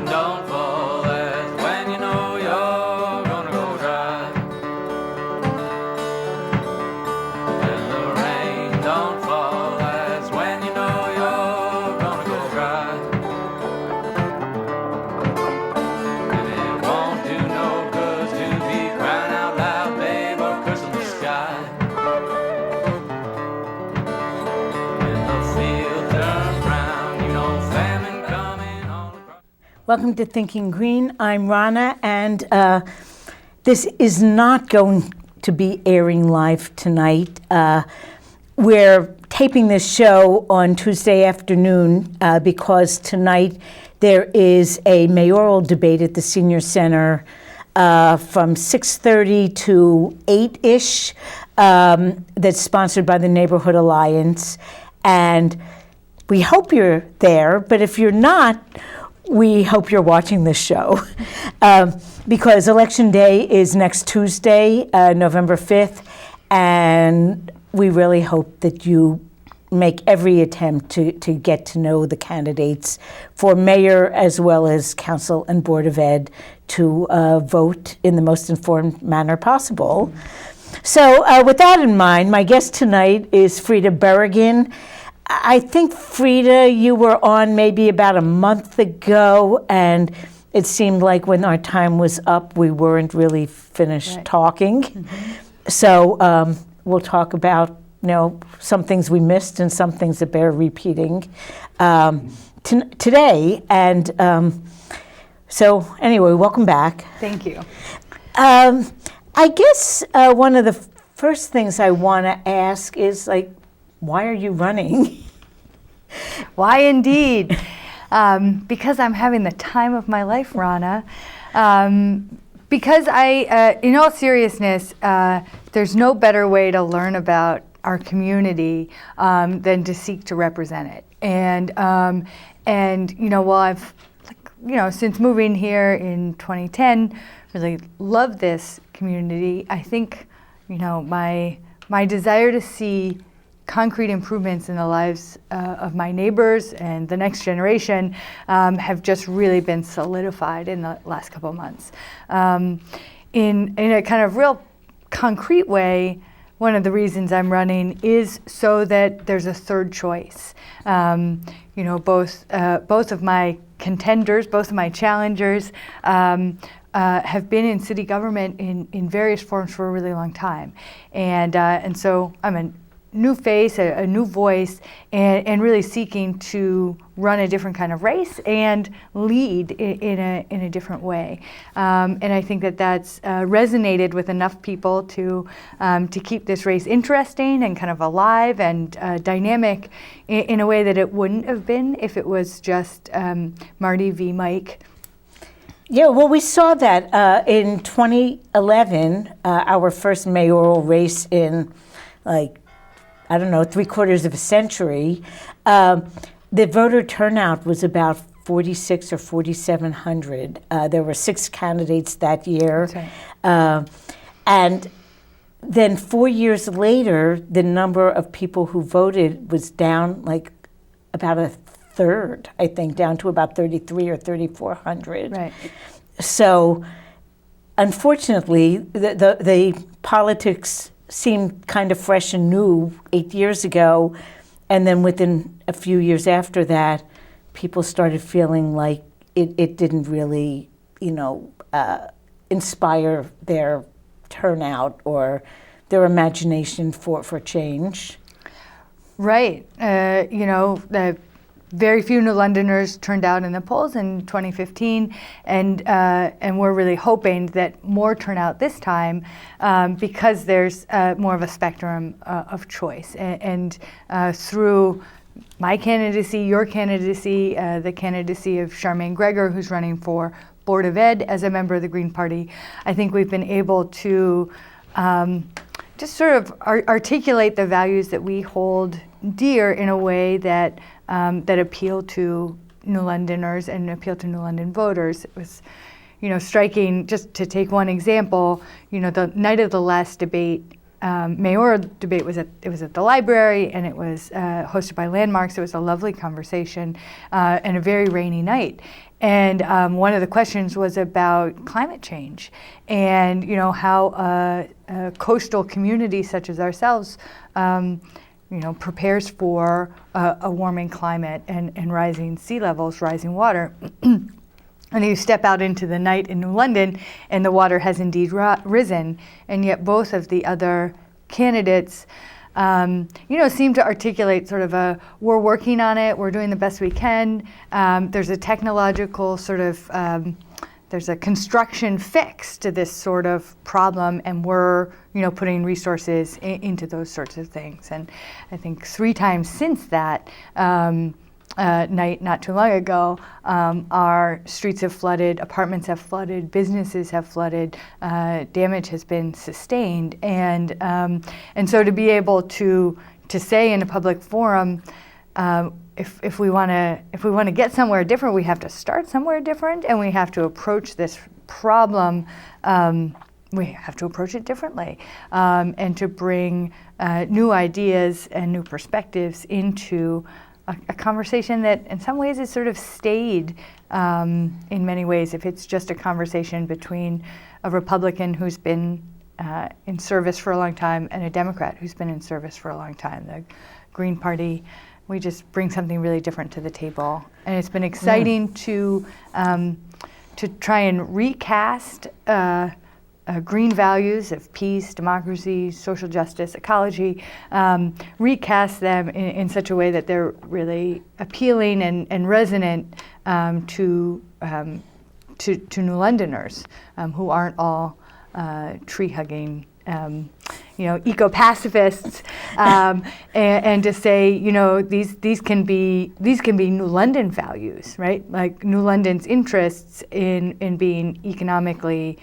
don't fall, that's when you know you're gonna go dry. When the rain don't fall, that's when you know you're gonna go dry. And it won't do no good to be crying out loud, babe, or cursing the sky. When the field turns brown, you know famine coming all across. Welcome to Thinking Green. I'm Rana, and this is not going to be airing live tonight. We're taping this show on Tuesday afternoon because tonight there is a mayoral debate at the Senior Center from 6:30 to 8-ish that's sponsored by the Neighborhood Alliance. And we hope you're there, but if you're not, we hope you're watching this show because Election Day is next Tuesday, November 5th, and we really hope that you make every attempt to get to know the candidates for mayor as well as council and board of ed to vote in the most informed manner possible. So with that in mind, my guest tonight is Frida Berrigan. I think, Frida, you were on maybe about a month ago, and it seemed like when our time was up, we weren't really finished talking. Mm-hmm. So we'll talk about, some things we missed and some things that bear repeating today. And so anyway, welcome back. Thank you. I guess one of the first things I want to ask is, why are you running? Why indeed? Because I'm having the time of my life, Rana. Because in all seriousness, there's no better way to learn about our community than to seek to represent it. And while I've, since moving here in 2010, really loved this community, I think, my desire to see concrete improvements in the lives of my neighbors and the next generation have just really been solidified in the last couple of months. In a kind of real concrete way, one of the reasons I'm running is so that there's a third choice. Both of my contenders, both of my challengers, have been in city government in various forms for a really long time, and so I'm a new face, a new voice, and really seeking to run a different kind of race and lead in a different way. And I think that's resonated with enough people to keep this race interesting and kind of alive and dynamic in a way that it wouldn't have been if it was just Marty v. Mike. Yeah, well, we saw that in 2011, our first mayoral race in, 3/4 of a century. The voter turnout was about 4,600 or 4,700. There were 6 candidates that year. That's right. And then 4 years later, the number of people who voted was down about a third, I think, down to about 3,300 or 3,400. Right. So, unfortunately, the politics seemed kind of fresh and new 8 years ago, and then within a few years after that, people started feeling like it didn't really, inspire their turnout or their imagination for change. Right. Very few New Londoners turned out in the polls in 2015, and we're really hoping that more turn out this time because there's more of a spectrum of choice. And through my candidacy, your candidacy, the candidacy of Charmaine Gregor, who's running for Board of Ed as a member of the Green Party, I think we've been able to just sort of articulate the values that we hold dear in a way that appeal to New Londoners and appeal to New London voters. It was, striking, just to take one example, the night of the last debate mayoral debate was at the library, and it was hosted by Landmarks. It was a lovely conversation and a very rainy night. And one of the questions was about climate change, and how a coastal community such as ourselves, prepares for a warming climate and rising sea levels, rising water. And you step out into the night in New London, and the water has indeed risen, and yet both of the other candidates, seem to articulate sort of we're working on it, we're doing the best we can. There's a technological sort of, there's a construction fix to this sort of problem, and we're, putting resources into those sorts of things. And I think 3 times since that night, not too long ago, our streets have flooded, apartments have flooded, businesses have flooded, damage has been sustained, and so to be able to say in a public forum, if we want to get somewhere different, we have to start somewhere different, and we have to approach this problem. We have to approach it differently, and to bring new ideas and new perspectives into a conversation that in some ways is sort of stayed in many ways. If it's just a conversation between a Republican who's been in service for a long time and a Democrat who's been in service for a long time. The Green Party, we just bring something really different to the table. And it's been exciting to try and recast green values of peace, democracy, social justice, ecology, recast them in such a way that they're really appealing and resonant to New Londoners who aren't all tree-hugging, eco-pacifists, and to say, these can be New London values, right? Like New London's interests in being economically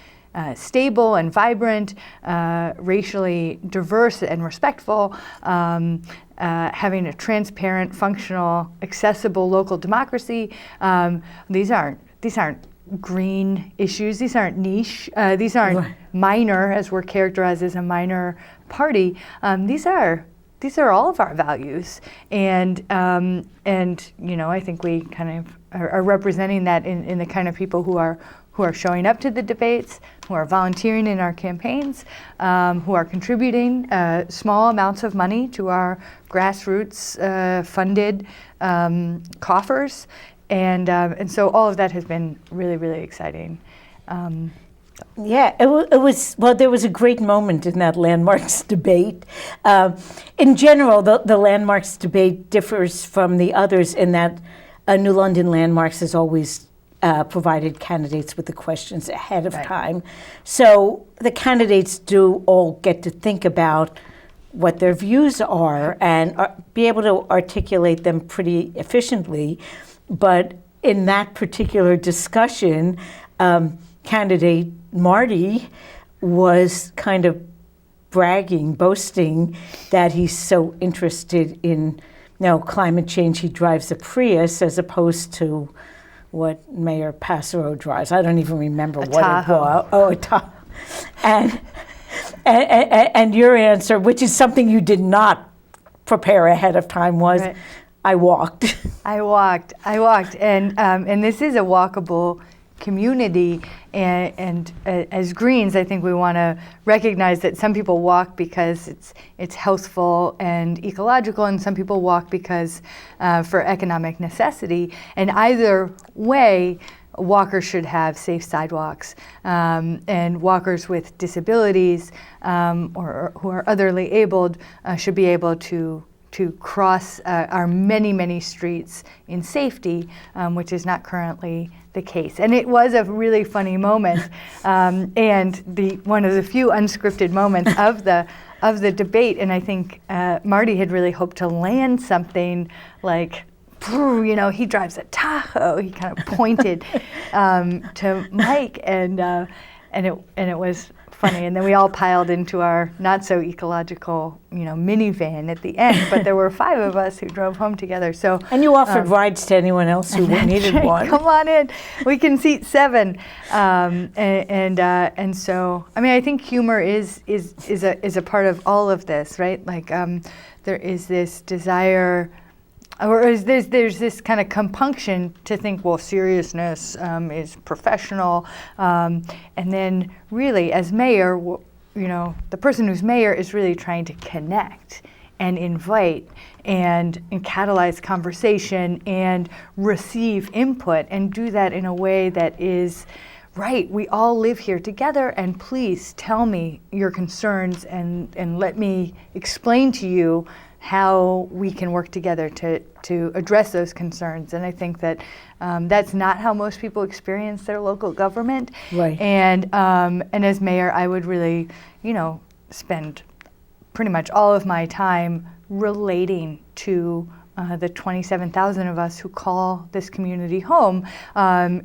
stable and vibrant, racially diverse and respectful, having a transparent, functional, accessible local democracy. These aren't green issues. These aren't niche. These aren't minor, as we're characterized as a minor party. These are all of our values, and I think we kind of are representing that in the kind of people who are showing up to the debates, who are volunteering in our campaigns, who are contributing small amounts of money to our grassroots funded coffers. And so all of that has been really, really exciting. Yeah, it was, well, there was a great moment in that Landmarks debate. In general, the Landmarks debate differs from the others in that New London Landmarks has always provided candidates with the questions ahead of time. So the candidates do all get to think about what their views are and be able to articulate them pretty efficiently. But in that particular discussion, candidate Marty was kind of boasting that he's so interested in climate change. He drives a Prius as opposed to what Mayor Passero drives. I don't even remember what Tahoe. It was. Oh, a Tahoe. And your answer, which is something you did not prepare ahead of time, was, right. I walked. I walked, and this is a walkable community, and as Greens, I think we want to recognize that some people walk because it's healthful and ecological, and some people walk because for economic necessity. And either way, walkers should have safe sidewalks, and walkers with disabilities or who are otherly abled should be able to cross our many, many streets in safety, which is not currently the case. And it was a really funny moment, and one of the few unscripted moments of the debate. And I think Marty had really hoped to land something like, he drives a Tahoe. He kind of pointed to Mike, and it was funny. And then we all piled into our not so ecological, minivan at the end. But there were 5 of us who drove home together. So And you offered rides to anyone else who needed right. one. Come on in. We can seat 7. And so, I mean, I think humor is a part of all of this, right? Like there is this desire, or there's this kind of compunction to think, well, seriousness is professional, and then really, as mayor, the person who's mayor is really trying to connect and invite and catalyze conversation and receive input and do that in a way that is right. We all live here together, and please tell me your concerns and let me explain to you how we can work together to address those concerns. And I think that that's not how most people experience their local government. Right. And as mayor, I would really, spend pretty much all of my time relating to the 27,000 of us who call this community home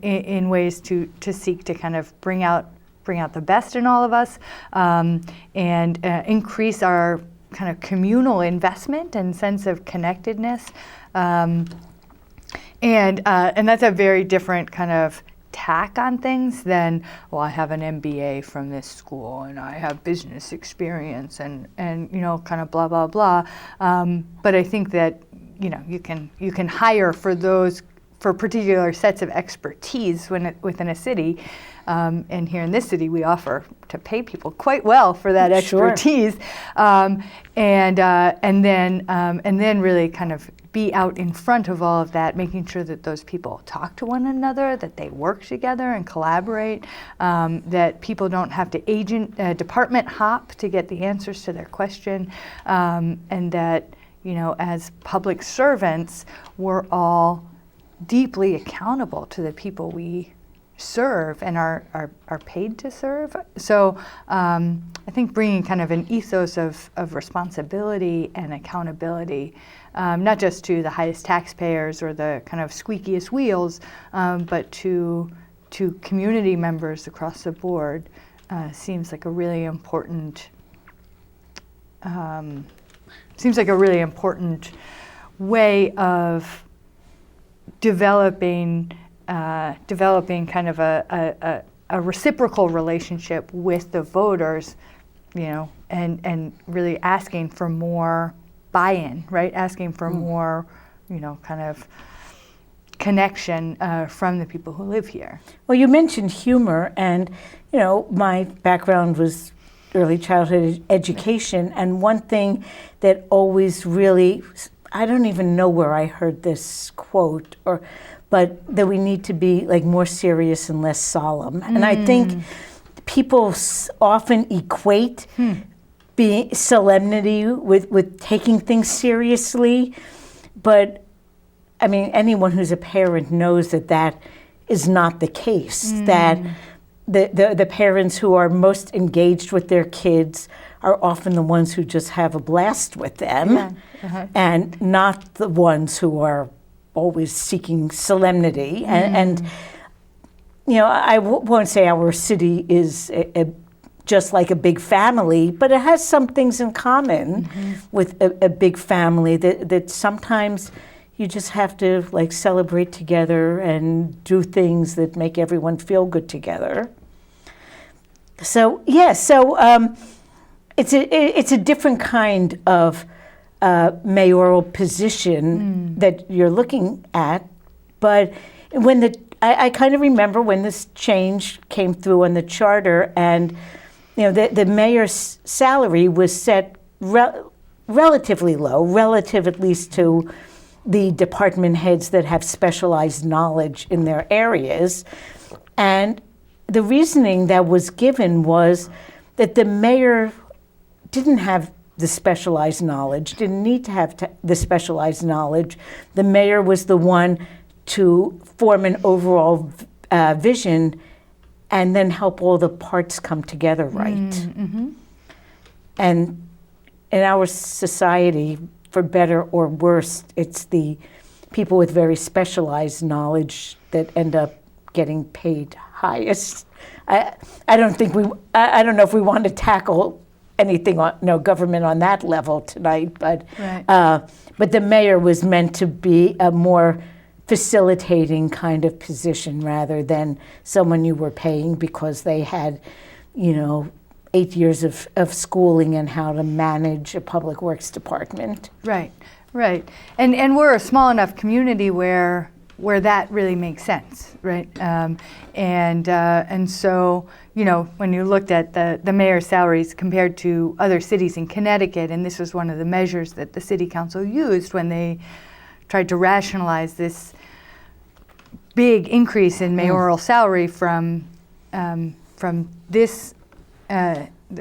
in ways to seek to kind of bring out the best in all of us and increase our kind of communal investment and sense of connectedness. And that's a very different kind of tack on things than, well, I have an MBA from this school and I have business experience and kind of blah, blah, blah. But I think that, you can hire for particular sets of expertise within a city. And here in this city, we offer to pay people quite well for that expertise, and then really kind of be out in front of all of that, making sure that those people talk to one another, that they work together and collaborate, that people don't have to department hop to get the answers to their question, and that as public servants, we're all deeply accountable to the people we serve and are paid to serve. So I think bringing kind of an ethos of responsibility and accountability, not just to the highest taxpayers or the kind of squeakiest wheels, but to community members across the board, seems like a really important way of developing kind of a reciprocal relationship with the voters, and really asking for more buy-in, right? Asking for more, kind of connection from the people who live here. Well, you mentioned humor, and my background was early childhood education, and one thing that always really, I don't even know where I heard this quote, but that we need to be like more serious and less solemn. And I think people often equate being solemnity with taking things seriously, but I mean, anyone who's a parent knows that is not the case. That the parents who are most engaged with their kids are often the ones who just have a blast with them, and not the ones who are always seeking solemnity. And I won't say our city is just like a big family, but it has some things in common with a big family that sometimes you just have to like celebrate together and do things that make everyone feel good together. So it's a different kind of mayoral position that you're looking at, but when I kind of remember when this change came through on the charter, and the mayor's salary was set relatively low, relative at least to the department heads that have specialized knowledge in their areas. And the reasoning that was given was that the mayor didn't have the specialized knowledge, didn't need to have the specialized knowledge. The mayor was the one to form an overall vision and then help all the parts come together right. And in our society, for better or worse, it's the people with very specialized knowledge that end up getting paid highest. I don't think I don't know if we want to tackle anything on government on that level tonight, but Right. But the mayor was meant to be a more facilitating kind of position rather than someone you were paying because they had, 8 years of schooling in how to manage a public works department. Right, right. And we're a small enough community where that really makes sense, right? And so, when you looked at the mayor's salaries compared to other cities in Connecticut, and this was one of the measures that the city council used when they tried to rationalize this big increase in mayoral salary from this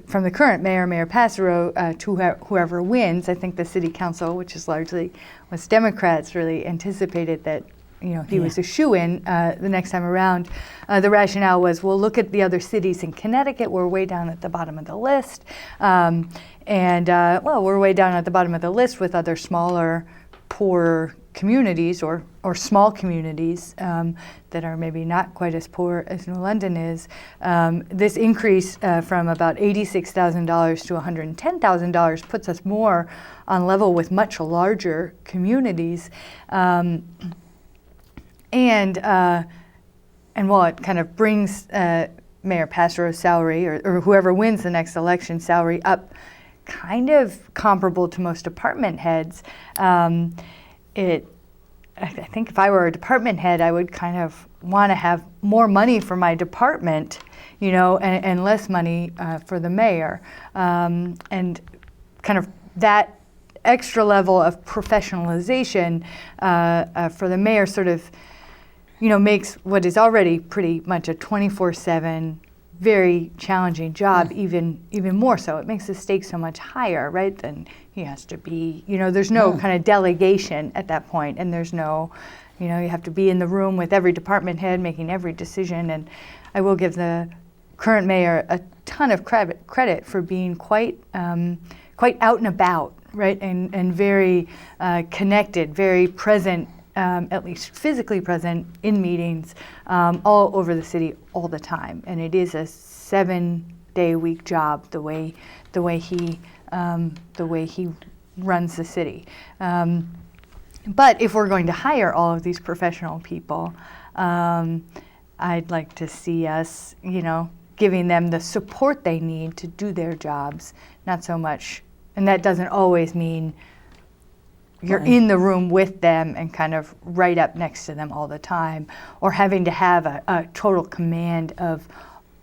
from the current mayor, Mayor Passero, to whoever wins. I think the city council, which is largely was Democrats, really anticipated that he was a shoo-in the next time around. The rationale was, well, look at the other cities in Connecticut. We're way down at the bottom of the list, we're way down at the bottom of the list with other smaller, poorer communities or small communities that are maybe not quite as poor as New London is. This increase from about $86,000 to $110,000 puts us more on level with much larger communities. And while it kind of brings Mayor Passero's salary or whoever wins the next election salary up kind of comparable to most department heads, I think if I were a department head, I would kind of want to have more money for my department, and less money for the mayor. And kind of that extra level of professionalization for the mayor sort of, makes what is already pretty much a 24/7, very challenging job even more so. It makes the stakes so much higher, right? Then he has to be, there's no kind of delegation at that point, and there's no, you have to be in the room with every department head making every decision. And I will give the current mayor a ton of credit for being quite out and about, right? And very connected, very present, at least physically present in meetings all over the city all the time. And it is a 7-day-a-week job the way he runs the city. But if we're going to hire all of these professional people, I'd like to see us, giving them the support they need to do their jobs, not so much, and that doesn't always mean you're in the room with them and kind of right up next to them all the time, or having to have a total command of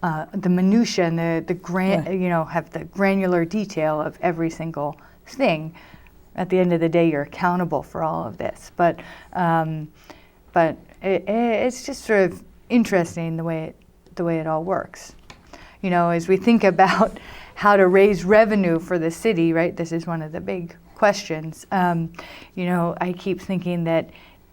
the minutia and have the granular detail of every single thing. At the end of the day, you're accountable for all of this. But it's just sort of interesting the way it all works. As we think about how to raise revenue for the city, right? This is one of the big questions. I keep thinking that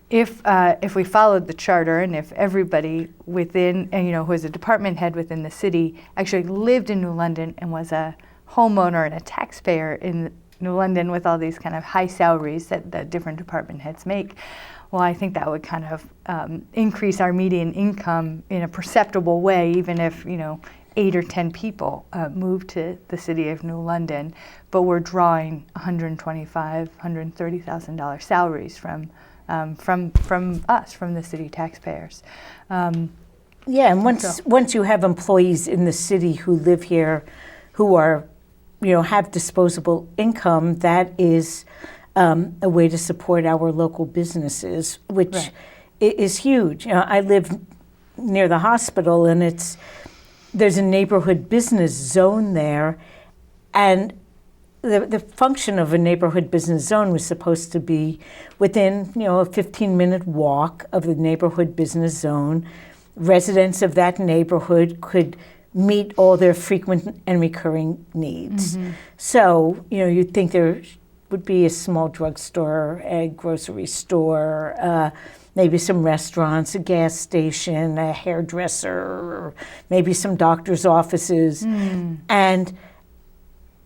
if we followed the charter and if everybody within, who is a department head within the city actually lived in New London and was a homeowner and a taxpayer in New London with all these kind of high salaries that the different department heads make, well, I think that would kind of increase our median income in a perceptible way, even if, 8 or 10 people move to the city of New London, but we're drawing $125,000, $130,000 salaries from us, from the city taxpayers. And once you have employees in the city who live here, who are, have disposable income, that is a way to support our local businesses, which is huge. I live near the hospital, and there's a neighborhood business zone there, and the function of a neighborhood business zone was supposed to be within, a 15-minute walk of the neighborhood business zone. Residents of that neighborhood could meet all their frequent and recurring needs. Mm-hmm. So, you'd think there would be a small drugstore, a grocery store, maybe some restaurants, a gas station, a hairdresser, or maybe some doctor's offices. And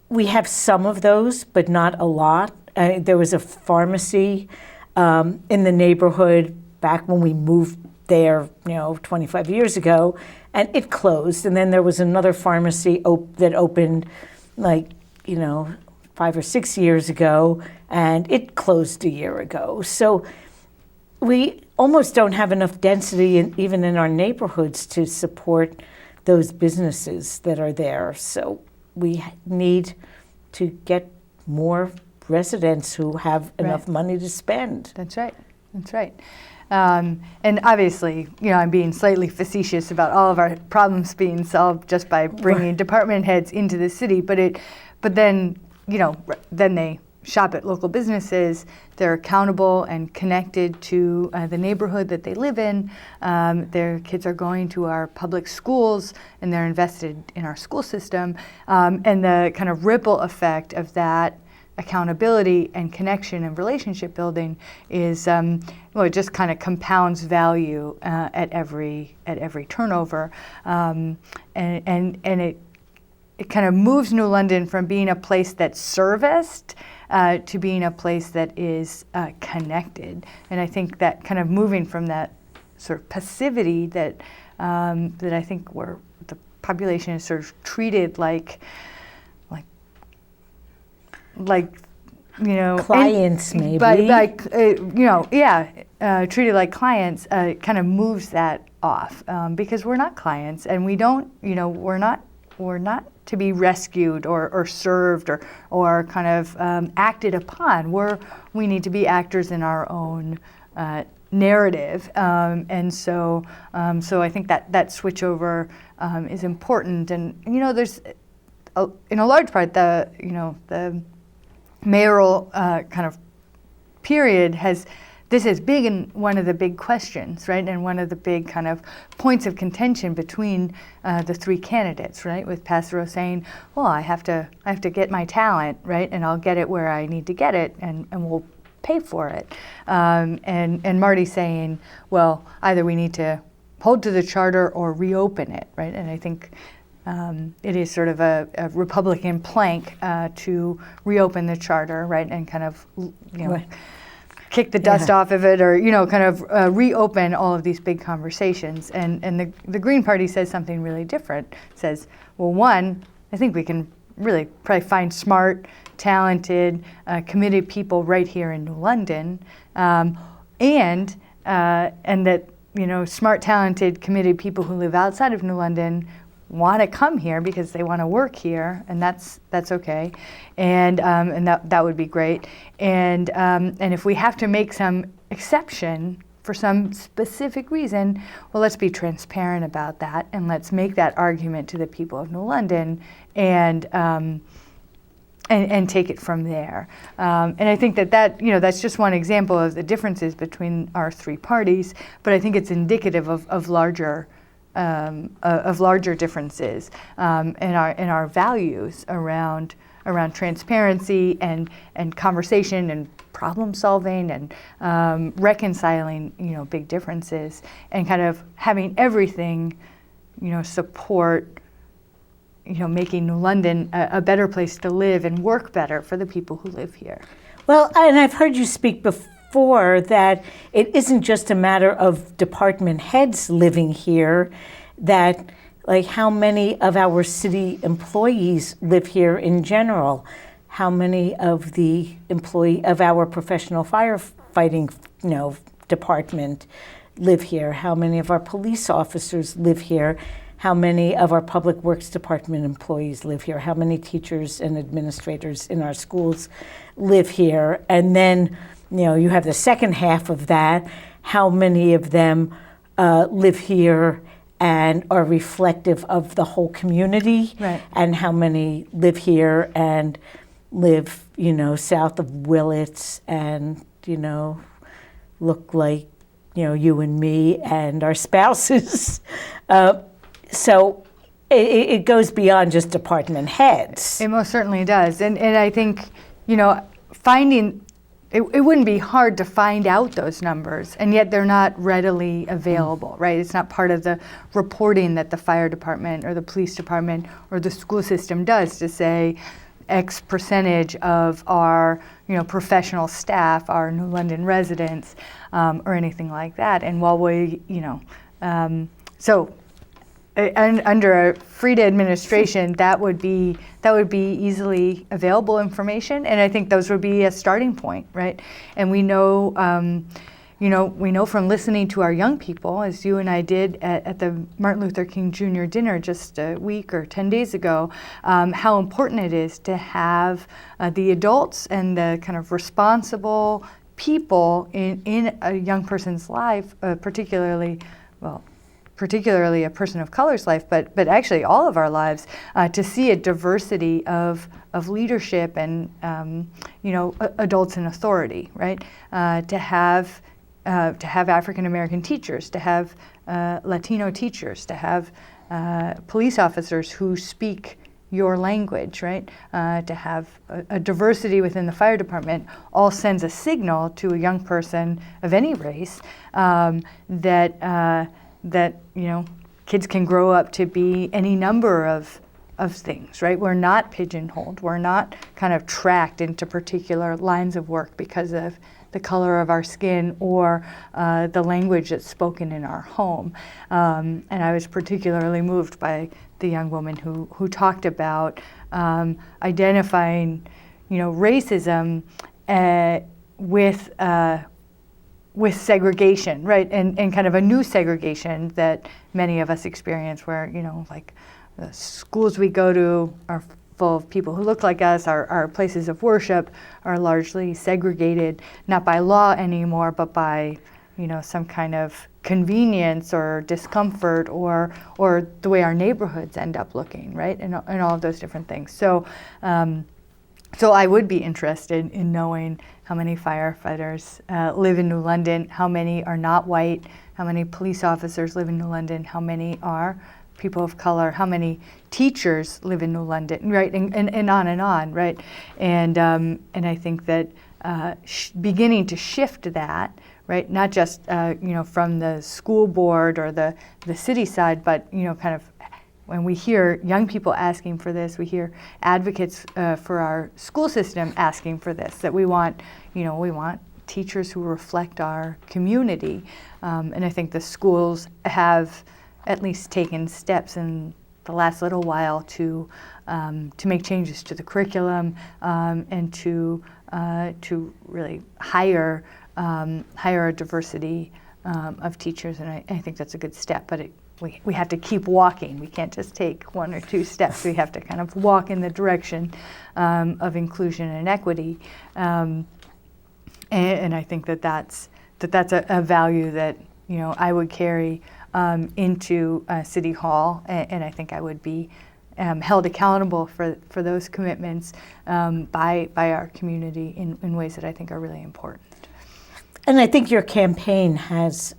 we have some of those, but not a lot. There was a pharmacy in the neighborhood back when we moved there, 25 years ago, and it closed. And then there was another pharmacy that opened 5 or 6 years ago, and it closed a year ago. So we almost don't have enough density even in our neighborhoods to support those businesses that are there. So we need to get more residents who have enough money to spend. That's right. That's right. And obviously, I'm being slightly facetious about all of our problems being solved just by bringing department heads into the city. But then they shop at local businesses. They're accountable and connected to the neighborhood that they live in. Their kids are going to our public schools, and they're invested in our school system. And the kind of ripple effect of that accountability and connection and relationship building is, it just kind of compounds value at every turnover, and it kind of moves New London from being a place that's serviced to being a place that is connected. And I think that kind of moving from that sort of passivity that I think where the population is sort of treated like clients, maybe. Treated like clients kind of moves that off because we're not clients, and we don't, we're not to be rescued or served or kind of acted upon. We need to be actors in our own narrative, and so I think that switchover is important. And there's in a large part the mayoral kind of period has been one of the big questions, right, and one of the big kind of points of contention between the three candidates, right, with Passero saying, well, I have to get my talent, right, and I'll get it where I need to get it, and we'll pay for it, and Marty saying, well, either we need to hold to the charter or reopen it, right, and I think it is sort of a Republican plank to reopen the charter, right, and kind of, kick the dust off of it, or kind of reopen all of these big conversations. And the Green Party says something really different. It says, well, one, I think we can really probably find smart, talented, committed people right here in New London, and that smart, talented, committed people who live outside of New London want to come here because they want to work here, and that's okay, and that would be great, and if we have to make some exception for some specific reason, well, let's be transparent about that, and let's make that argument to the people of New London, and take it from there. And I think that that's just one example of the differences between our three parties, but I think it's indicative of larger differences in our values around transparency and conversation and problem solving and reconciling big differences, and kind of having everything support making New London a better place to live and work better for the people who live here. Well, and I've heard you speak before that it isn't just a matter of department heads living here, that how many of our city employees live here in general, how many of our professional firefighting department live here, how many of our police officers live here, how many of our public works department employees live here, how many teachers and administrators in our schools live here, and then you have the second half of that, how many of them live here and are reflective of the whole community, right, and how many live here and live south of Willits and look like you and me and our spouses. So it goes beyond just department heads. It most certainly does. And I think, finding, it wouldn't be hard to find out those numbers, and yet they're not readily available, right? It's not part of the reporting that the fire department or the police department or the school system does to say, X percentage of our, professional staff, our New London residents, or anything like that. And while we, and under a Frida administration, that would be easily available information, and I think those would be a starting point, right? And we know, we know from listening to our young people, as you and I did at the Martin Luther King Jr. dinner just a week or 10 days ago, how important it is to have the adults and the kind of responsible people in a young person's life, particularly a person of color's life, but actually all of our lives, to see a diversity of leadership and adults in authority, right? To have African American teachers, to have Latino teachers, to have police officers who speak your language, right? To have a diversity within the fire department all sends a signal to a young person of any race that kids can grow up to be any number of things, right? We're not pigeonholed. We're not kind of tracked into particular lines of work because of the color of our skin or the language that's spoken in our home. And I was particularly moved by the young woman who talked about identifying, racism with segregation, right? And kind of a new segregation that many of us experience where, like the schools we go to are full of people who look like us, our places of worship are largely segregated, not by law anymore, but by, some kind of convenience or discomfort or the way our neighborhoods end up looking, right? And all of those different things. So I would be interested in knowing how many firefighters live in New London, how many are not white, how many police officers live in New London, how many are people of color, how many teachers live in New London, right? And on, right? And I think that beginning to shift that, right? Not just from the school board or the city side, but kind of when we hear young people asking for this, we hear advocates for our school system asking for this, that we want teachers who reflect our community. And I think the schools have at least taken steps in the last little while to make changes to the curriculum and to really hire a diversity of teachers. And I think that's a good step, but we have to keep walking. We can't just take one or two steps. We have to kind of walk in the direction of inclusion and equity. And I think that's a value that I would carry into City Hall, and I think I would be held accountable for those commitments by our community in ways that I think are really important. And I think your campaign has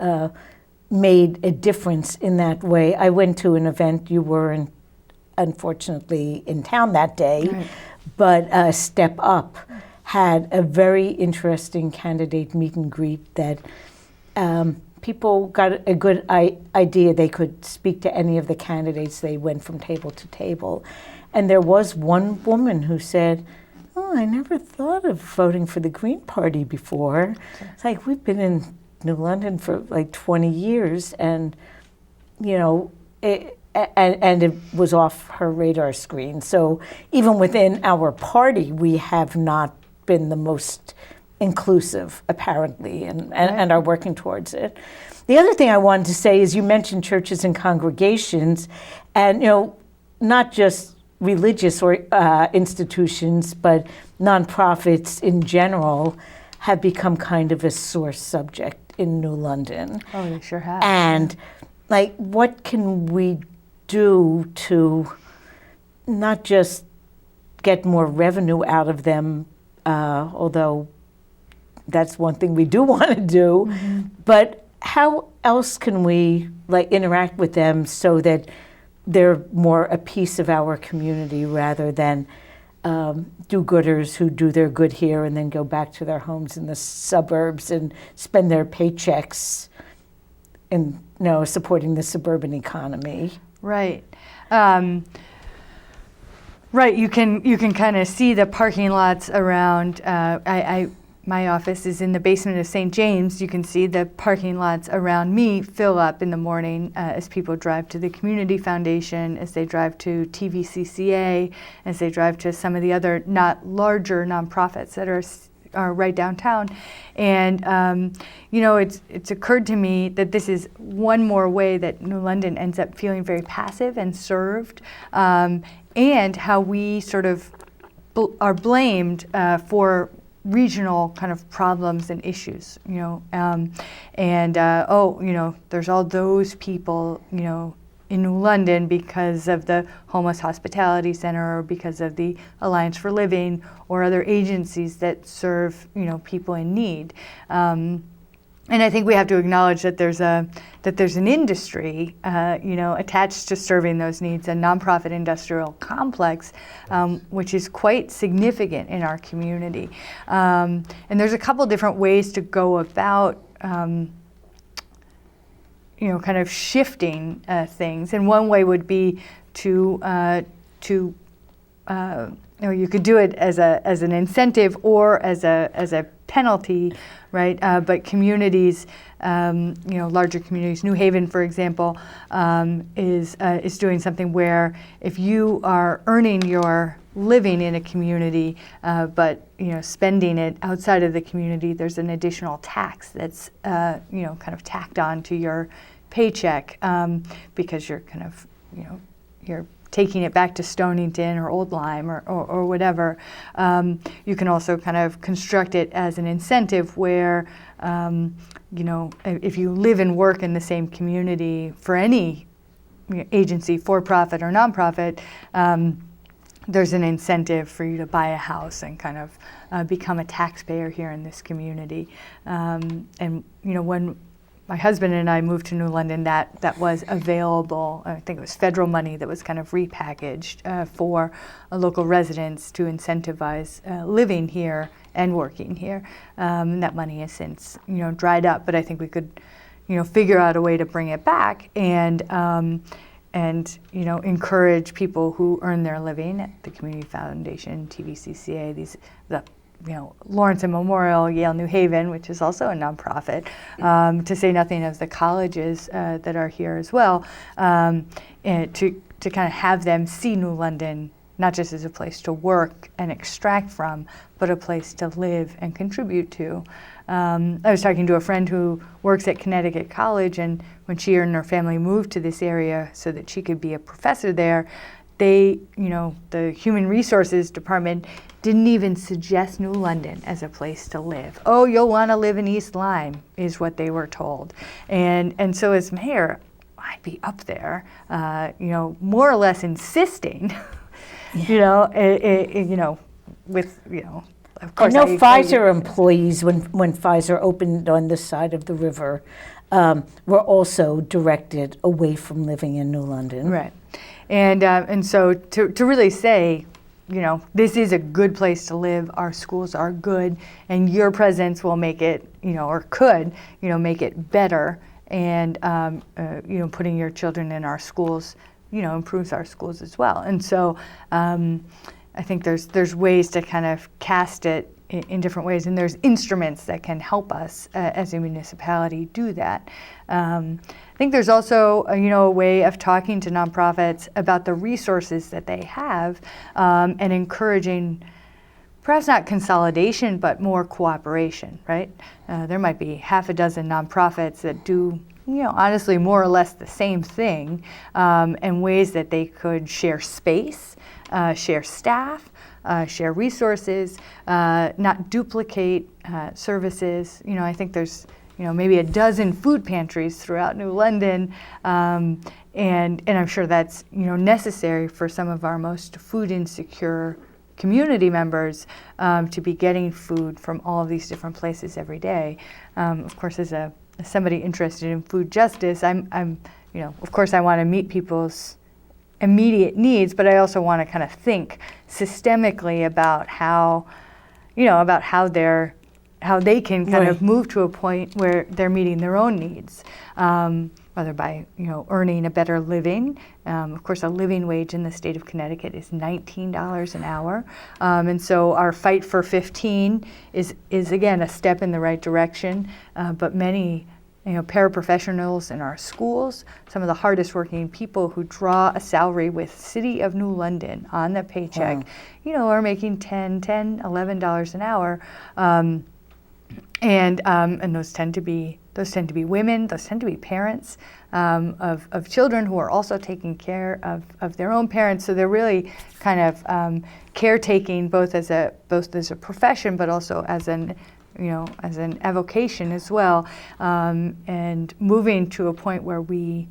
made a difference in that way. I went to an event, you weren't unfortunately in town that day, right. But Step Up had a very interesting candidate meet and greet that people got a good idea they could speak to any of the candidates. They went from table to table. And there was one woman who said, I never thought of voting for the Green Party before. It's like, we've been in New London for like 20 years, and it was off her radar screen. So even within our party, we have not been the most inclusive, apparently, and are working towards it. The other thing I wanted to say is you mentioned churches and congregations, and not just religious or institutions, but nonprofits in general have become kind of a sore subject in New London. Oh, they sure have. And what can we do to not just get more revenue out of them, although that's one thing we do want to do, mm-hmm. but how else can we interact with them so that they're more a piece of our community rather than do-gooders who do their good here and then go back to their homes in the suburbs and spend their paychecks in supporting the suburban economy? Right. Right, you can kind of see the parking lots around. My office is in the basement of St. James. You can see the parking lots around me fill up in the morning as people drive to the Community Foundation, as they drive to TVCCA, as they drive to some of the other not larger nonprofits that are right downtown. And it's occurred to me that this is one more way that New London ends up feeling very passive and served, and how we sort of are blamed for regional kind of problems and issues, there's all those people, in New London because of the Homeless Hospitality Center or because of the Alliance for Living or other agencies that serve, people in need. And I think we have to acknowledge that there's an industry, attached to serving those needs, a nonprofit industrial complex, which is quite significant in our community. And there's a couple different ways to go about, kind of shifting things. And one way would be to you could do it as an incentive or as a penalty, right? But communities, larger communities, New Haven, for example, is doing something where if you are earning your living in a community, but spending it outside of the community, there's an additional tax that's kind of tacked on to your paycheck, because you're kind of you're taking it back to Stonington or Old Lyme or whatever. You can also kind of construct it as an incentive where, if you live and work in the same community for any agency, for-profit or nonprofit, there's an incentive for you to buy a house and kind of become a taxpayer here in this community. When my husband and I moved to New London, that was available. I think it was federal money that was kind of repackaged for local residents to incentivize living here and working here. And that money has since dried up, but I think we could figure out a way to bring it back and encourage people who earn their living at the Community Foundation, TVCCA, Lawrence and Memorial, Yale New Haven, which is also a nonprofit, to say nothing of the colleges that are here as well, and to kind of have them see New London not just as a place to work and extract from, but a place to live and contribute to. I was talking to a friend who works at Connecticut College, and when she and her family moved to this area so that she could be a professor there, the Human Resources Department didn't even suggest New London as a place to live. Oh, you'll want to live in East Lyme, is what they were told. And so as mayor, I'd be up there, more or less insisting, with, of course. I know Pfizer employees, when Pfizer opened on this side of the river, were also directed away from living in New London. Right. And so to really say, this is a good place to live, our schools are good, and your presence will make it, or could, make it better, and, putting your children in our schools, improves our schools as well. And so I think there's ways to kind of cast it in different ways, and there's instruments that can help us as a municipality do that. I think there's also a way of talking to nonprofits about the resources that they have, and encouraging perhaps not consolidation, but more cooperation, right? There might be half a dozen nonprofits that do honestly more or less the same thing, and ways that they could share space, share staff, share resources, not duplicate services. I think there's maybe a dozen food pantries throughout New London, and I'm sure that's necessary for some of our most food insecure community members, to be getting food from all of these different places every day. Of course, as somebody interested in food justice, I'm of course I want to meet people's immediate needs, but I also want to kind of think systemically about how they can kind of move to a point where they're meeting their own needs. My whether by earning a better living. Of course, a living wage in the state of Connecticut is $19 an hour, and so our fight for 15 is again a step in the right direction. But many paraprofessionals in our schools, some of the hardest working people who draw a salary with City of New London on the paycheck, are making $10, $11 an hour, and those tend to be women, those tend to be parents of children who are also taking care of their own parents. So they're really kind of caretaking both as a profession, but also as an avocation as well, and moving to a point where we,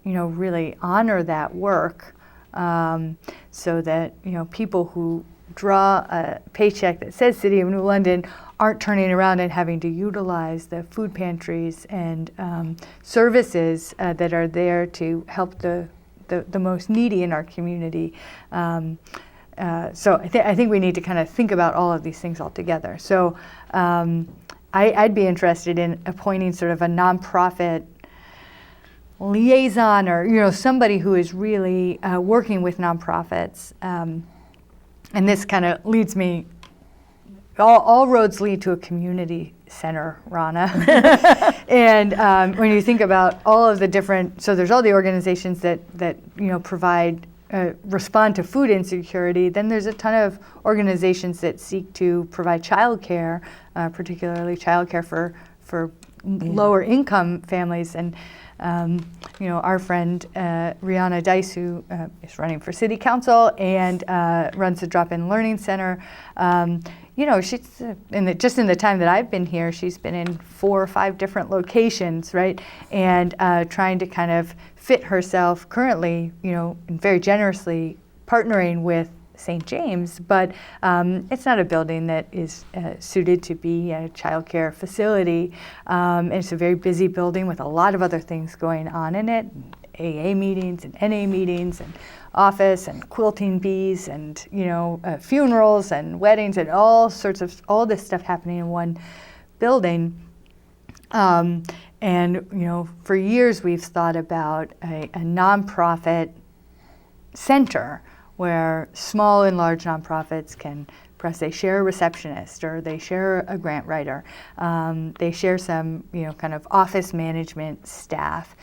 really honor that work, so that, people who draw a paycheck that says City of New London aren't turning around and having to utilize the food pantries and services that are there to help the most needy in our community. So I think we need to kind of think about all of these things all together. So I'd be interested in appointing sort of a nonprofit liaison, or somebody who is really working with nonprofits. And this kind of leads me. All roads lead to a community center, Rana. And when you think about all of the different, so there's all the organizations that provide. Respond to food insecurity, then there's a ton of organizations that seek to provide childcare, particularly childcare for lower income families. And our friend Rihanna Dice, who is running for city council and runs the Drop-In Learning Center, she's just in the time that I've been here, she's been in 4 or 5 different locations, right? And trying to kind of fit herself currently, and very generously partnering with St. James, but it's not a building that is suited to be a childcare facility. It's a very busy building with a lot of other things going on in it, AA meetings and NA meetings and office and quilting bees and funerals and weddings and all this stuff happening in one building. And for years we've thought about a nonprofit center where small and large nonprofits can perhaps they share a receptionist or they share a grant writer. They share some kind of office management staff,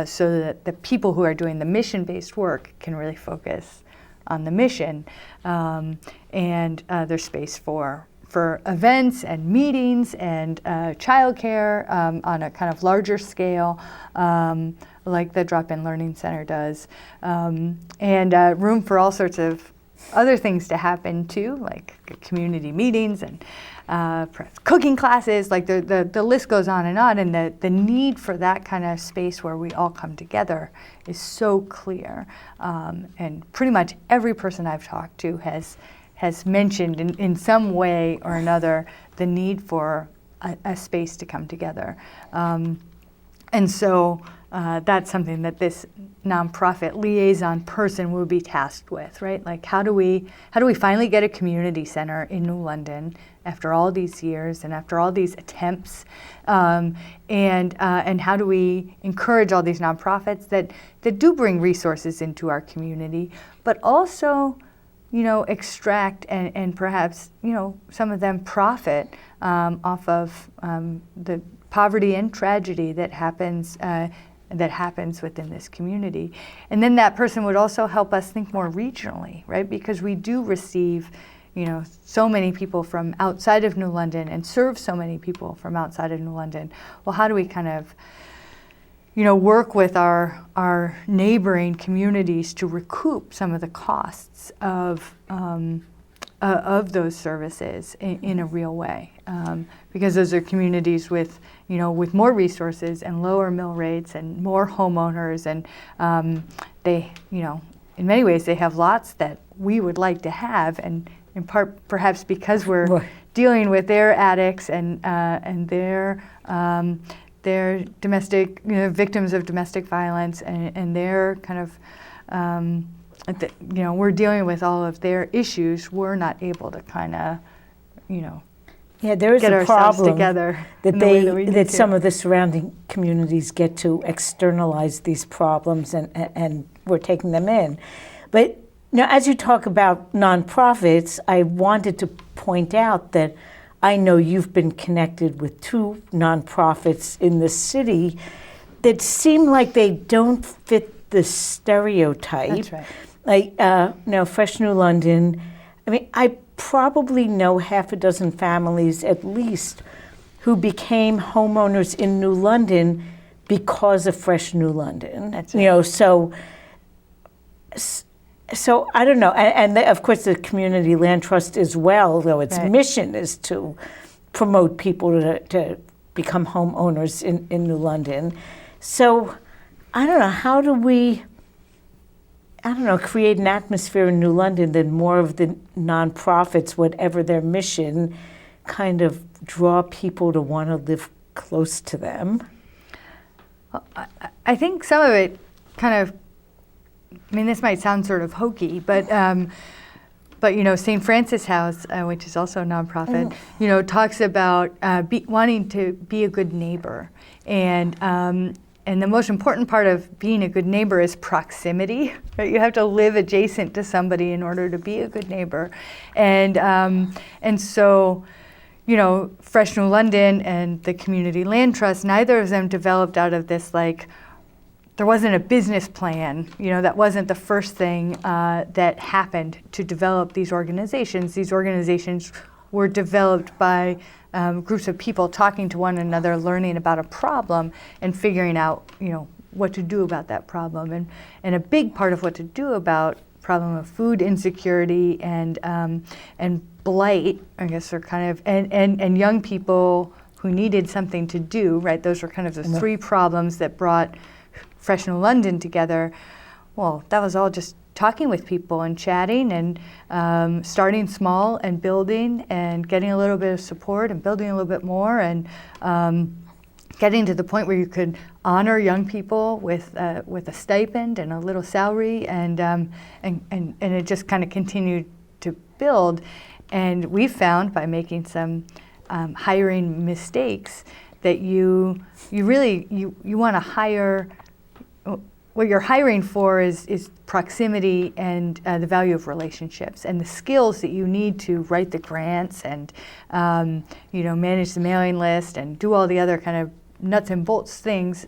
so that the people who are doing the mission-based work can really focus on the mission, and there's space for events and meetings and childcare on a kind of larger scale, like the Drop-In Learning Center does, and room for all sorts of other things to happen too, like community meetings and perhaps cooking classes. Like the list goes on, and the need for that kind of space where we all come together is so clear. And pretty much every person I've talked to has mentioned in some way or another the need for a space to come together. And so that's something that this nonprofit liaison person will be tasked with, right? Like how do we finally get a community center in New London after all these years and after all these attempts, and how do we encourage all these nonprofits that do bring resources into our community, but also extract and perhaps some of them profit off of the poverty and tragedy that happens within this community. And then that person would also help us think more regionally, right? Because we do receive, so many people from outside of New London and serve so many people from outside of New London. Well, how do we kind of, work with our neighboring communities to recoup some of the costs of those services in a real way, because those are communities with more resources and lower mill rates and more homeowners, and they, in many ways they have lots that we would like to have, and in part perhaps because we're dealing with their addicts and their domestic, victims of domestic violence, and their kind of we're dealing with all of their issues. We're not able to kind of, Yeah, there is get a ourselves problem together that in the way that we need that to. some of the surrounding communities get to externalize these problems, and we're taking them in. But now, as you talk about nonprofits, I wanted to point out that I know you've been connected with two nonprofits in the city that seem like they don't fit the stereotype. That's right. Like Fresh New London. I mean, I probably know half a dozen families at least who became homeowners in New London because of Fresh New London. That's right. So I don't know, and of course the Community Land Trust as well, though its Right. mission is to promote people to become homeowners in New London. So I don't know, how do we, create an atmosphere in New London that more of the nonprofits, whatever their mission, kind of draw people to want to live close to them? I think some of it kind of, I mean, this might sound sort of hokey, but St. Francis House, which is also a nonprofit, talks about wanting to be a good neighbor, and the most important part of being a good neighbor is proximity. Right? You have to live adjacent to somebody in order to be a good neighbor, and so. Fresh New London and the Community Land Trust, neither of them developed out of this, like, there wasn't a business plan. That wasn't the first thing that happened to develop these organizations. These organizations were developed by groups of people talking to one another, learning about a problem, and figuring out, what to do about that problem. And a big part of what to do about problem of food insecurity and blight, I guess, are kind of, and young people who needed something to do, right? Those were kind of the three problems that brought Fresh New London together. Well, that was all just talking with people and chatting and starting small and building and getting a little bit of support and building a little bit more and getting to the point where you could honor young people with a stipend and a little salary, and it just kind of continued to build. And we found, by making some hiring mistakes, that you really want to hire. What you're hiring for is proximity and the value of relationships and the skills that you need to write the grants and manage the mailing list and do all the other kind of nuts and bolts things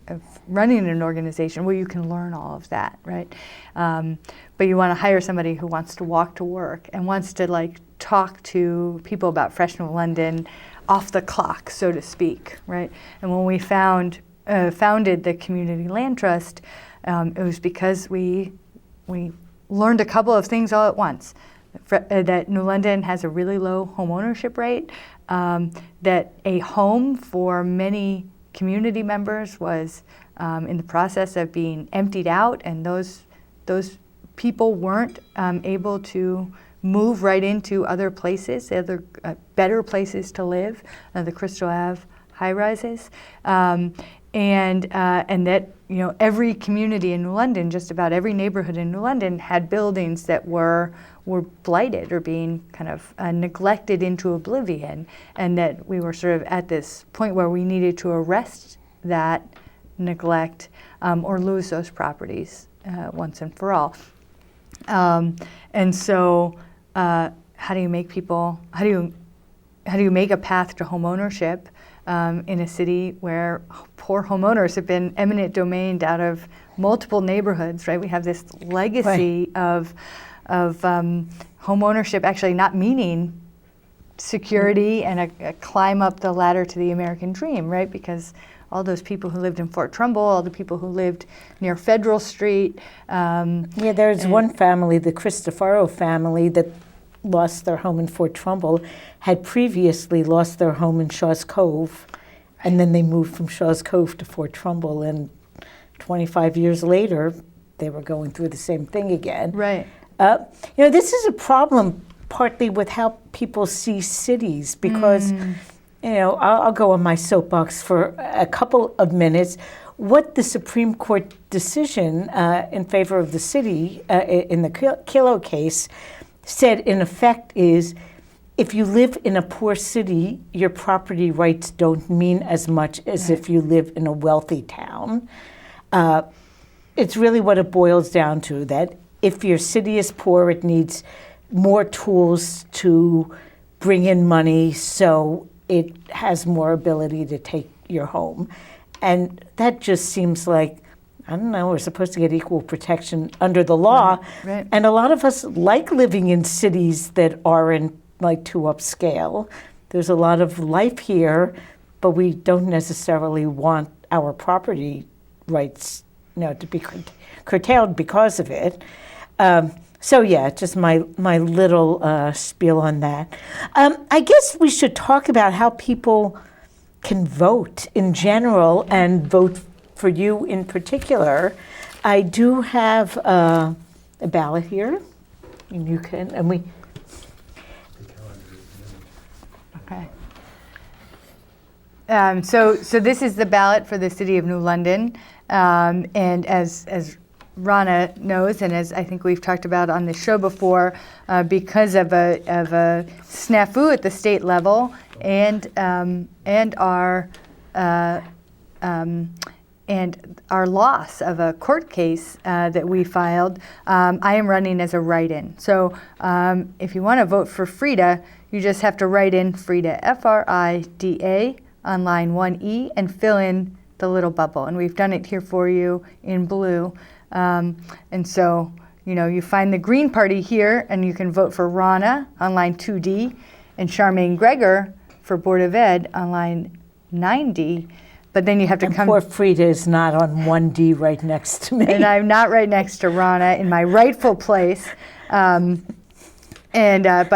of running an organization where you can learn all of that, right? But you want to hire somebody who wants to walk to work and wants to talk to people about Fresh New London off the clock, so to speak, right? And when we founded the Community Land Trust, it was because we learned a couple of things all at once. That New London has a really low home ownership rate, that a home for many community members was in the process of being emptied out, and those people weren't able to move right into other places, other better places to live, the Crystal Ave high-rises. And that every community in New London, just about every neighborhood in New London, had buildings that were blighted or being kind of neglected into oblivion, and that we were sort of at this point where we needed to arrest that neglect or lose those properties once and for all. And so, how do you make people? How do you make a path to homeownership in a city where poor homeowners have been eminent domained out of multiple neighborhoods, right? We have this legacy of homeownership actually not meaning security and a climb up the ladder to the American dream, right? Because all those people who lived in Fort Trumbull, all the people who lived near Federal Street. There's one family, the Cristofaro family, that lost their home in Fort Trumbull, had previously lost their home in Shaw's Cove, and then they moved from Shaw's Cove to Fort Trumbull, and 25 years later, they were going through the same thing again. Right. This is a problem partly with how people see cities, because, I'll go on my soapbox for a couple of minutes. What the Supreme Court decision in favor of the city in the Kilo case said, in effect, is if you live in a poor city, your property rights don't mean as much as if you live in a wealthy town. It's really what it boils down to, that if your city is poor, it needs more tools to bring in money so it has more ability to take your home. And that just seems like, I don't know, we're supposed to get equal protection under the law. Right. And a lot of us like living in cities that aren't like too upscale. There's a lot of life here, but we don't necessarily want our property rights, to be curtailed because of it. So yeah, just my little spiel on that. I guess we should talk about how people can vote in general and vote for you in particular. I do have a ballot here, and you can, and we. Okay. So this is the ballot for the City of New London, and as Rana knows, and as I think we've talked about on the show before, because of a snafu at the state level and our loss of a court case that we filed, I am running as a write-in. So if you want to vote for Frida, you just have to write in Frida, Frida, on line 1E, and fill in the little bubble. And we've done it here for you in blue. And so, you find the Green Party here, and you can vote for Rana on line 2D, and Charmaine Gregor for Board of Ed on line 9D. But then you have to come. Poor Frida is not on 1D right next to me. And I'm not right next to Rana in my rightful place. But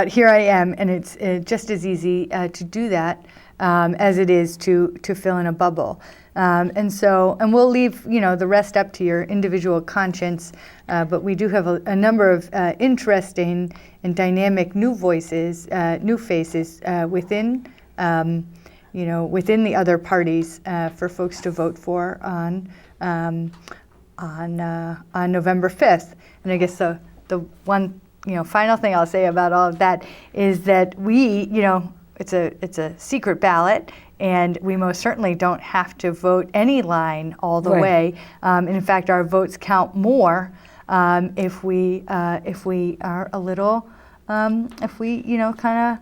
here I am, and it's just as easy to do that as it is to fill in a bubble. And we'll leave the rest up to your individual conscience. But we do have a number of interesting and dynamic new voices, new faces within the other parties for folks to vote for on November 5th. And I guess the one final thing I'll say about all of that is that we it's a secret ballot, and we most certainly don't have to vote any line all the way. In fact, our votes count more if we are a little if we kind of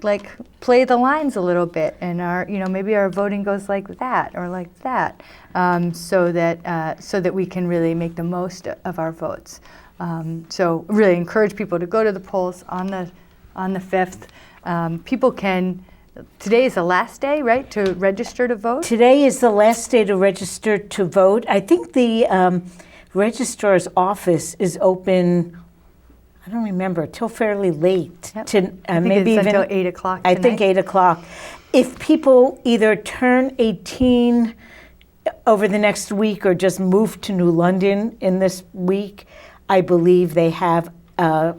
like play the lines a little bit, and our maybe our voting goes like that or like that, so that we can really make the most of our votes. So really encourage people to go to the polls on the 5th. People can. Today is the last day, right, to register to vote? Today is the last day to register to vote. I think the registrar's office is open, I don't remember, till fairly late. Yep. To I think maybe it's even until 8 o'clock I tonight. think 8 o'clock. If people either turn 18 over the next week or just move to New London in this week, I believe they have a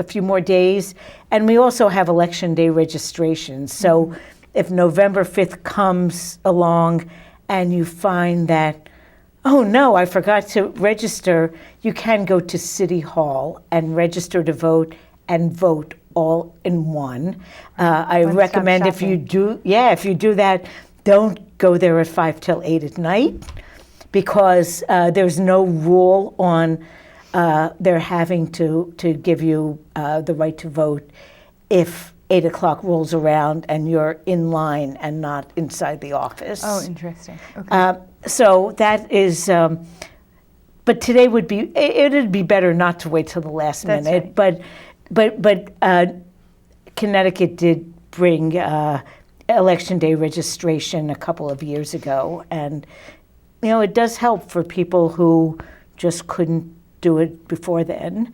few more days. And we also have Election Day registration. So if November 5th comes along and you find that, oh no, I forgot to register, you can go to City Hall and register to vote and vote all in one. I One-stop recommend if you do that, don't go there at 5 till 8 at night, because there's no rule on they're having to give you the right to vote if 8 o'clock rolls around and you're in line and not inside the office. Oh, interesting. Okay. So that is, but today would be, it'd be better not to wait till the last That's minute. right. But Connecticut did bring Election Day registration a couple of years ago, and it does help for people who just couldn't do it before then.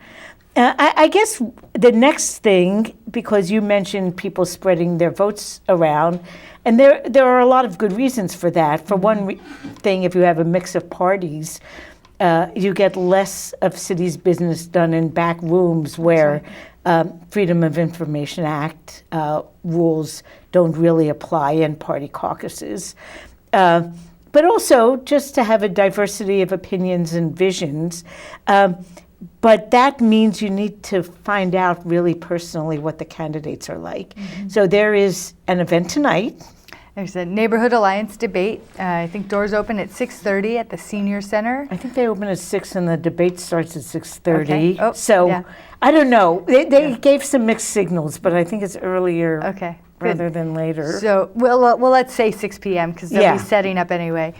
I guess the next thing, because you mentioned people spreading their votes around, and there are a lot of good reasons for that. For one thing, if you have a mix of parties, you get less of city's business done in back rooms where Freedom of Information Act rules don't really apply in party caucuses. But also just to have a diversity of opinions and visions. But that means you need to find out really personally what the candidates are like. So there is an event tonight. There's a Neighborhood Alliance debate. I think doors open at 6:30 at the Senior Center. I think they open at 6 and the debate starts at 6:30. Okay. Oh, so yeah. I don't know. They gave some mixed signals, but I think it's earlier Okay. Good. rather than later. So, well, let's say 6 p.m. because they'll Yeah. be setting up anyway.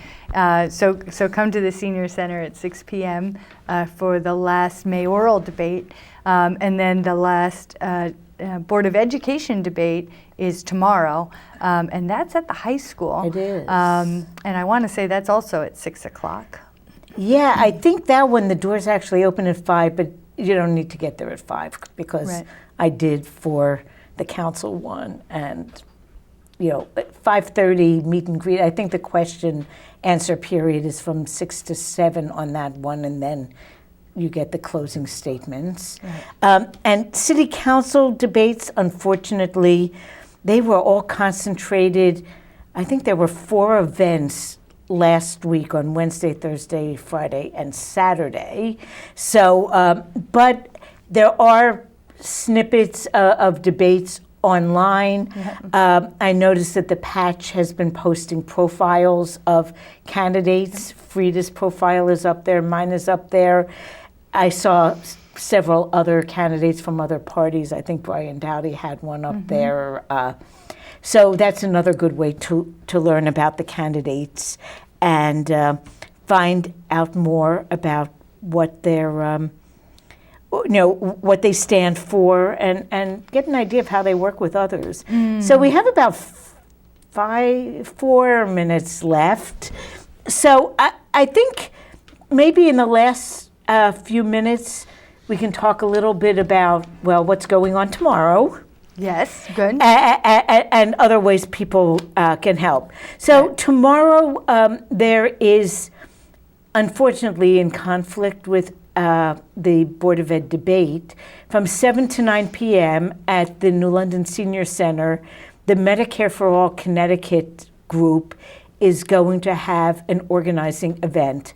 So come to the Senior Center at 6 p.m. For the last mayoral debate, and then the last Board of Education debate is tomorrow, and that's at the high school. It is. And I want to say that's also at 6 o'clock. Yeah, I think that one, the doors actually open at 5, but you don't need to get there at 5 because Right. I did for the council one. And, at 5:30 meet and greet. I think the question answer period is from 6 to 7 on that one, and then you get the closing statements. Right. And city council debates, unfortunately, they were all concentrated. I think there were 4 events last week on Wednesday, Thursday, Friday, and Saturday. So, but there are snippets of debates online. Yeah. I noticed that the Patch has been posting profiles of candidates. Frida's profile is up there, mine is up there. I saw several other candidates from other parties. I think Brian Dowdy had one up there. So that's another good way to learn about the candidates and find out more about what their what they stand for and get an idea of how they work with others. So we have about 4 minutes left. So I think maybe in the last few minutes we can talk a little bit about, what's going on tomorrow. Yes, good. And other ways people can help. So tomorrow there is, unfortunately, in conflict with the Board of Ed debate, from 7 to 9 p.m. at the New London Senior Center, the Medicare for All Connecticut group is going to have an organizing event.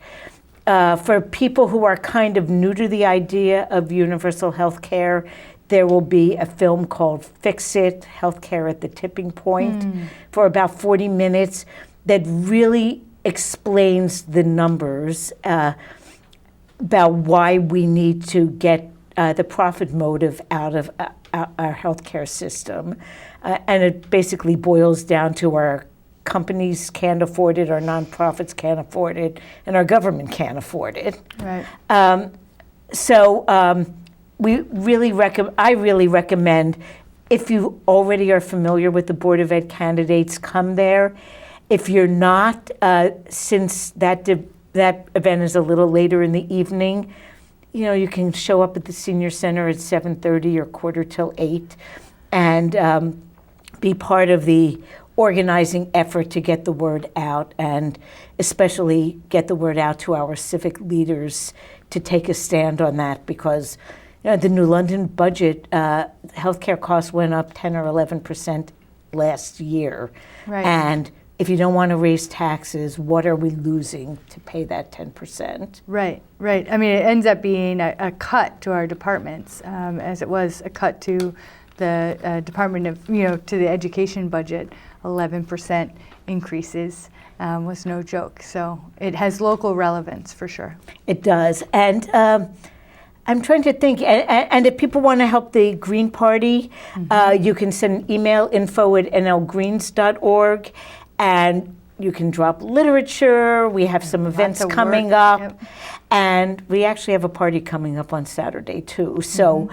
For people who are kind of new to the idea of universal health care, there will be a film called Fix It, Healthcare at the Tipping Point, for about 40 minutes that really explains the numbers about why we need to get the profit motive out of our healthcare system. And it basically boils down to our companies can't afford it, our nonprofits can't afford it, and our government can't afford it. Right. I really recommend, if you already are familiar with the Board of Ed candidates, come there. If you're not, since that event is a little later in the evening, you can show up at the Senior Center at 7:30 or 7:45 and be part of the organizing effort to get the word out, and especially get the word out to our civic leaders to take a stand on that, because the New London budget, healthcare costs went up 10 or 11% last year. Right. And if you don't want to raise taxes, what are we losing to pay that 10%? Right. I mean, it ends up being a cut to our departments, as it was a cut to the Department of, to the education budget. 11% increases was no joke. So it has local relevance for sure. It does. And I'm trying to think, and if people want to help the Green Party, you can send an email, info@nlgreens.org, and you can drop literature. We have some events coming up. Yep. And we actually have a party coming up on Saturday too. So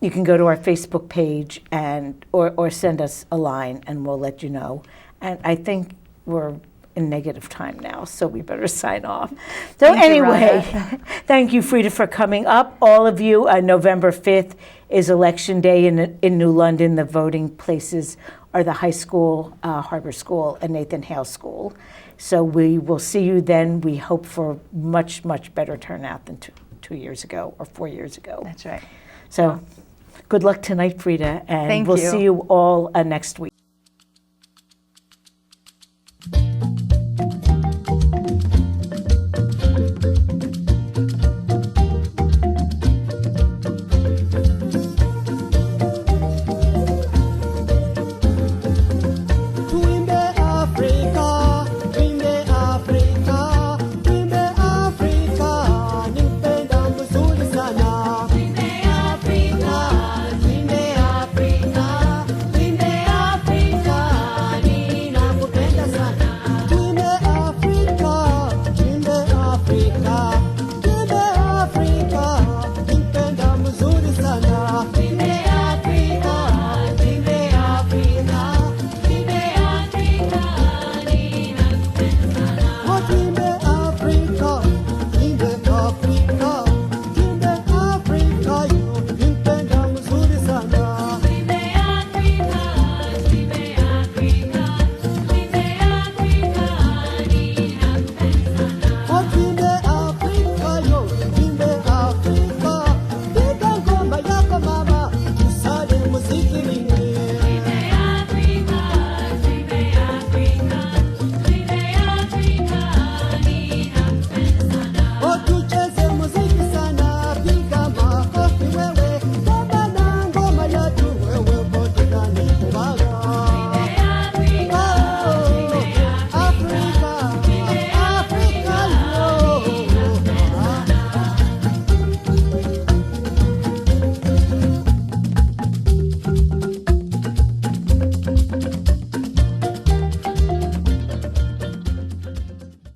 you can go to our Facebook page or send us a line and we'll let you know. And I think we're in negative time now, so we better sign off. So Thank you, anyway, Rhonda. thank you, Frida, for coming up. All of you, November 5th is Election Day in New London. The voting places are the high school, Harbor School, and Nathan Hale School. So we will see you then. We hope for much, much better turnout than 2 years ago or 4 years ago. That's right. So good luck tonight, Frida, and Thank we'll you. see you all next week.